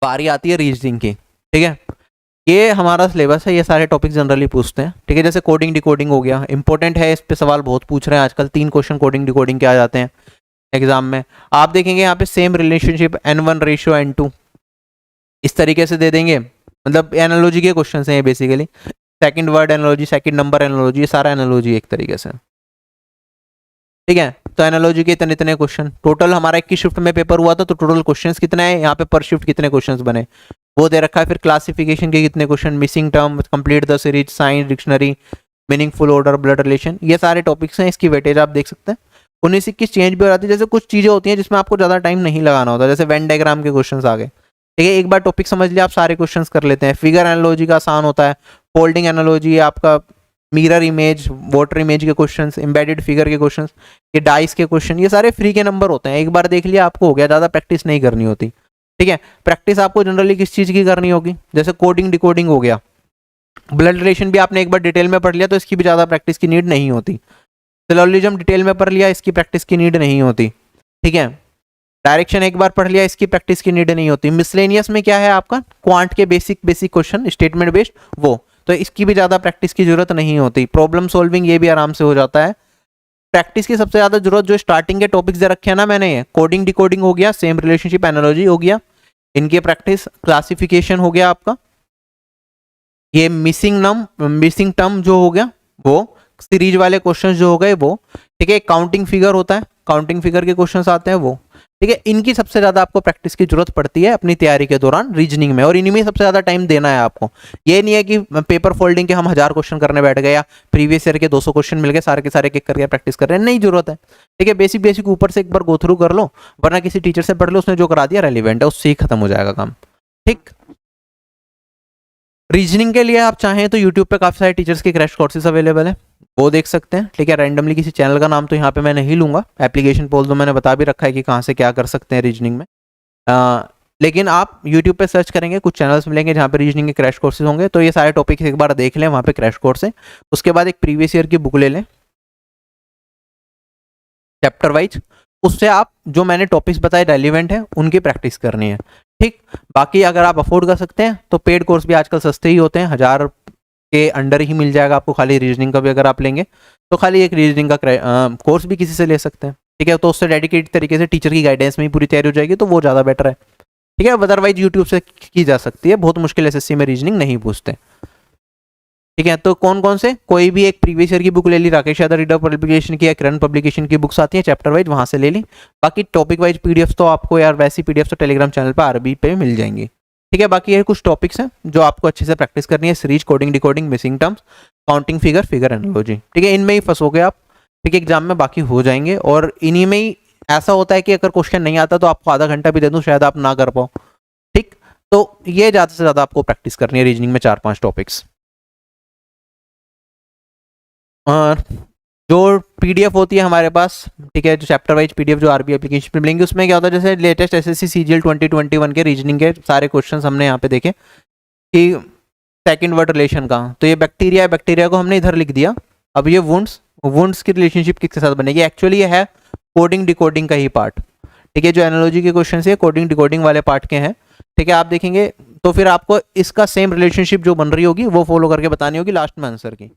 बारी आती है रीजनिंग की। ठीक है, ये हमारा सिलेबस है, ये सारे टॉपिक जनरली पूछते हैं। ठीक है, जैसे कोडिंग डिकोडिंग हो गया, इंपॉर्टेंट है, इस पे सवाल बहुत पूछ रहे हैं आजकल। 3 क्वेश्चन कोडिंग डिकोडिंग के आ जाते हैं एग्जाम में। आप देखेंगे यहाँ पे सेम रिलेशनशिप N1:N2 इस तरीके से दे देंगे, मतलब एनालॉजी के क्वेश्चन हैं ये basically. Second word analogy, second number analogy, ये सारा एनालॉजी एक तरीके से। ठीक है, तो एनालॉजी के इतने इतने क्वेश्चन टोटल हमारा 21 शिफ्ट में पेपर हुआ था, तो टोटल क्वेश्चंस कितने हैं यहाँ पे, पर शिफ्ट कितने क्वेश्चंस बने वो दे रखा है। फिर क्लासिफिकेशन के कितने question, missing term, complete the series, science, dictionary, meaningful order, blood relation, ये सारे टॉपिक्स हैं। इसकी वेटेज आप देख सकते हैं। 19-21 चेंज भी हो जाती है, जैसे कुछ चीज़ें होती हैं जिसमें आपको ज़्यादा टाइम नहीं लगाना होता, जैसे वेन डायग्राम के क्वेश्चन आ गए। ठीक है, एक बार टॉपिक समझ लिया आप सारे क्वेश्चन कर लेते हैं। फिगर एनालॉजी का आसान होता है, फोल्डिंग एनालॉजी आपका, मिरर इमेज, वाटर इमेज के क्वेश्चंस, एम्बेडेड फिगर के क्वेश्चंस, ये डाइस के क्वेश्चन, ये सारे फ्री के नंबर होते हैं। एक बार देख लिया आपको हो गया, ज़्यादा प्रैक्टिस नहीं करनी होती। ठीक है, प्रैक्टिस आपको जनरली किस चीज़ की करनी होगी, जैसे कोडिंग डिकोडिंग हो गया, ब्लड रिलेशन भी आपने एक बार डिटेल में पढ़ लिया तो इसकी भी ज़्यादा प्रैक्टिस की नीड नहीं होती। सिलोजिज्म डिटेल में पढ़ लिया, इसकी प्रैक्टिस की नीड नहीं होती। ठीक है, डायरेक्शन एक बार पढ़ लिया, इसकी प्रैक्टिस की नीड नहीं होती। मिसलेनियस में क्या है आपका, क्वांट के बेसिक क्वेश्चन, स्टेटमेंट बेस्ड, वो तो इसकी भी ज़्यादा प्रैक्टिस की जरूरत नहीं होती। प्रॉब्लम सॉल्विंग ये भी आराम से हो जाता है। प्रैक्टिस की सबसे ज़्यादा जरूरत जो स्टार्टिंग के टॉपिक्स दे रखे हैं ना मैंने, ये कोडिंग डिकोडिंग हो गया, सेम रिलेशनशिप एनालॉजी हो गया, इनकी प्रैक्टिस, क्लासिफिकेशन हो गया आपका, ये मिसिंग टर्म जो हो गया वो, सीरीज वाले क्वेश्चंस जो हो गए वो। ठीक है, काउंटिंग फिगर होता है, काउंटिंग फिगर के क्वेश्चंस आते हैं वो। ठीक है, इनकी सबसे ज़्यादा आपको प्रैक्टिस की जरूरत पड़ती है अपनी तैयारी के दौरान रीजनिंग में, और इन्हीं में सबसे ज़्यादा टाइम देना है आपको। ये नहीं है कि पेपर फोल्डिंग के हम 1000 क्वेश्चन करने बैठ गए या प्रीवियस ईयर के 200 क्वेश्चन मिल गए सारे के सारे एक करके प्रैक्टिस कर रहे हैं, नहीं जरूरत है। ठीक है, बेसिक बेसिक ऊपर से एक बार गो थ्रू कर लो, वरना किसी टीचर से पढ़ लो, उसने जो करा दिया रेलिवेंट है, उससे ही खत्म हो जाएगा काम। ठीक, रीजनिंग के लिए आप चाहें तो यूट्यूब पे काफ़ी सारे टीचर्स के क्रैश कोर्सेज अवेलेबल है, वो देख सकते हैं। ठीक है, रैंडमली किसी चैनल का नाम तो यहाँ पे मैं नहीं लूंगा, एप्लीकेशन पोल तो मैंने बता भी रखा है कि कहाँ से क्या कर सकते हैं रीजनिंग में। लेकिन आप यूट्यूब पे सर्च करेंगे, कुछ चैनल्स मिलेंगे जहाँ पे रीजनिंग के क्रैश कोर्सेज होंगे, तो ये सारे टॉपिक्स एक बार देख लें, वहाँ पे क्रैश कोर्स है। उसके बाद एक प्रीवियस ईयर की बुक ले लें चैप्टर वाइज, उससे आप जो मैंने टॉपिक्स बताए रेलिवेंट है उनकी प्रैक्टिस करनी है। ठीक, बाकी अगर आप अफोर्ड कर सकते हैं तो पेड कोर्स भी आजकल सस्ते ही होते हैं, 1000 के अंडर ही मिल जाएगा आपको खाली रीजनिंग का भी। अगर आप लेंगे तो खाली एक रीजनिंग का कोर्स भी किसी से ले सकते हैं। ठीक है, तो उससे डेडिकेटेड तरीके से टीचर की गाइडेंस में ही पूरी तैयारी हो जाएगी, तो वो ज़्यादा बेटर है। ठीक है, अदरवाइज यूट्यूब से की जा सकती है, बहुत मुश्किल एसएससी में रीजनिंग नहीं पूछते। ठीक है, तो कौन कौन से, कोई भी एक प्रीवियस ईयर की बुक ले ली, राकेश यादव रीडर पब्लिकेशन की या किरण पब्लिकेशन की बुक्स आती हैं चैप्टर वाइज, वहां से ले ली। बाकी टॉपिक वाइज पीडीएफ तो आपको यार वैसी पीडीएफ तो टेलीग्राम चैनल पर आरबी पे मिल जाएंगी। ठीक है, बाकी ये कुछ टॉपिक्स हैं जो आपको अच्छे से प्रैक्टिस करनी है, series, coding decoding, missing terms, counting figure, figure analogy. ठीक है, इनमें ही फंसोगे आप। ठीक है, एग्जाम में बाकी हो जाएंगे, और इन्हीं में ही ऐसा होता है कि अगर क्वेश्चन नहीं आता तो आपको आधा घंटा भी दे दूँ शायद आप ना कर पाओ। ठीक, तो ये ज़्यादा से ज़्यादा आपको प्रैक्टिस करनी है रीजनिंग में 4-5 टॉपिक्स। और जो पीडीएफ होती है हमारे पास, ठीक है, जो चैप्टर वाइज पीडीएफ जो आरबी एप्लीकेशन पे मिलेंगे, उसमें क्या होता है, जैसे लेटेस्ट एसएससी सीजीएल 2021 के रीजनिंग के सारे क्वेश्चंस हमने यहाँ पे देखे कि सेकंड वर्ड रिलेशन का, तो ये बैक्टीरिया है, बैक्टीरिया को हमने इधर लिख दिया। अब ये वुंड्स की रिलेशनशिप किसके साथ बनेगी, एक्चुअली ये है कोडिंग डिकोडिंग का ही पार्ट। ठीक है, जो एनालॉजी के क्वेश्चन है कोडिंग डिकोडिंग वाले पार्ट के हैं। ठीक है, आप देखेंगे तो फिर आपको इसका सेम रिलेशनशिप जो बन रही होगी वो फॉलो करके बतानी होगी लास्ट में आंसर की।